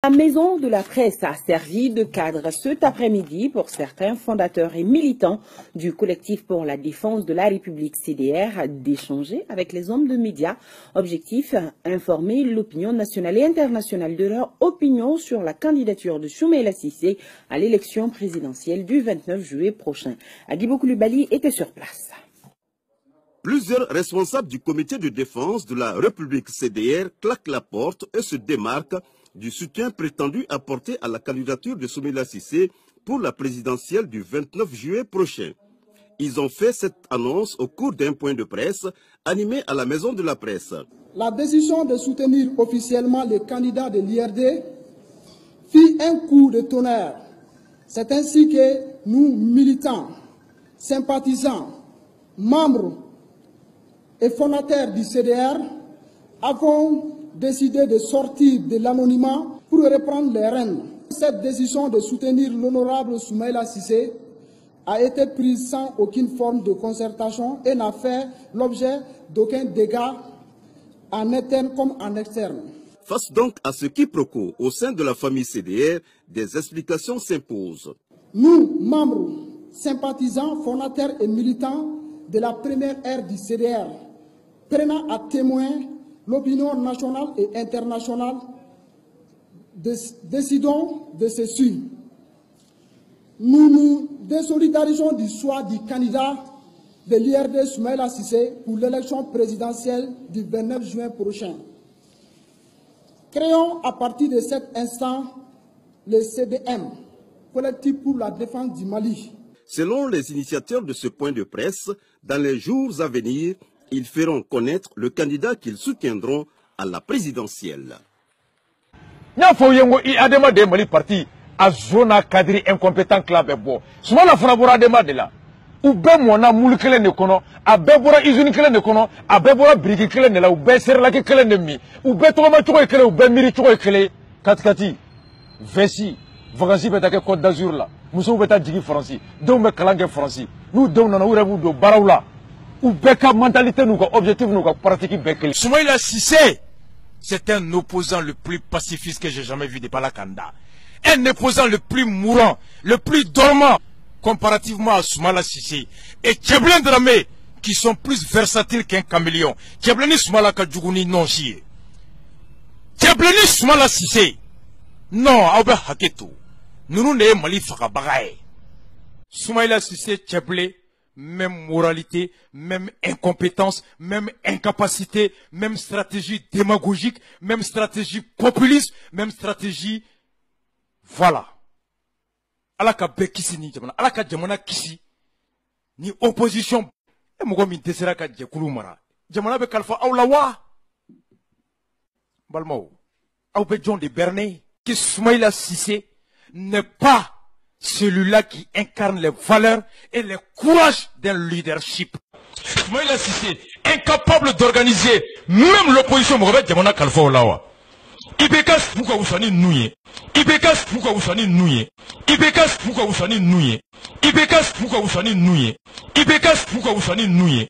La maison de la presse a servi de cadre cet après-midi pour certains fondateurs et militants du collectif pour la défense de la République CDR d'échanger avec les hommes de médias. Objectif, informer l'opinion nationale et internationale de leur opinion sur la candidature de Soumaïla Cissé à l'élection présidentielle du 29 juillet prochain. Agibou Koulibaly était sur place. Plusieurs responsables du comité de défense de la République CDR claquent la porte et se démarquent du soutien prétendu apporté à la candidature de Soumaïla Cissé pour la présidentielle du 29 juillet prochain. Ils ont fait cette annonce au cours d'un point de presse animé à la Maison de la Presse. La décision de soutenir officiellement les candidats de l'IRD fit un coup de tonnerre. C'est ainsi que nous, militants, sympathisants, membres et fondateurs du CDR, avons décidé de sortir de l'anonymat pour reprendre les rênes. Cette décision de soutenir l'honorable Soumaïla Cissé a été prise sans aucune forme de concertation et n'a fait l'objet d'aucun dégât en interne comme en externe. Face donc à ce quiproquo au sein de la famille CDR, des explications s'imposent. Nous, membres, sympathisants, fondateurs et militants de la première ère du CDR, prenant à témoin l'opinion nationale et internationale, décidons de ceci. Nous nous désolidarisons du choix du candidat de l'IRD Soumaïla Cissé pour l'élection présidentielle du 29 juin prochain. Créons à partir de cet instant le CDM, collectif pour la défense du Mali. Selon les initiateurs de ce point de presse, dans les jours à venir, ils feront connaître le candidat qu'ils soutiendront à la présidentielle. Parti a zona cadre incompétent club ebo. Suma la frabora de madela. Ou be mona mulkele ne kono, a bebora izuni kele ne kono, a bebora brigi kele ne la ou be serla ke kele ne mi. Ou be toma choko kele ou be miri choko kele. Katkati. Vesi, vacances beta ke Côte d'Azur la. Muso beta digi français. Donc me kalange français. Nous donc na urebu do baraula. Ou beka mentalité nous objectif nous pratique bekele. Soumaïla Cissé, c'est un opposant le plus pacifiste que j'ai jamais vu de Balakanda. Un opposant le plus mourant, le plus dormant, comparativement à Soumaïla Cissé. Et Tcheblin Dramé, qui sont plus versatiles qu'un caméléon. Tcheblani Soumaïla Kadjougouni non chier. Tcheblani Soumaïla Cissé. Non, Aoube Haketou. Nous ne Mali Fakabagaye. Soumaïla Cissé, Tcheblé, même moralité, même incompétence, même incapacité, même stratégie démagogique, même stratégie populiste, même stratégie. Voilà. Alaka be kisi ni jamana, alaka jamana kisi ni opposition. E mogo min desera ka jekulu mara. Jamana be kalfa awlawa. Balmao. Aw be John de Bernay. Que Soumaïla Cissé n'est pas celui-là qui incarne les valeurs et le courage d'un leadership. Soumaïla Cissé, incapable d'organiser même l'opposition, Jamana Kalfa Olawa. Ibekas Fuka Usani Nouye. Ibekas Fuka Usani Nouye. Ibekas Fuka Usani Nouye. Ibekas Fuka Usani Nouye. Ibekas Fuka Usani Nouye.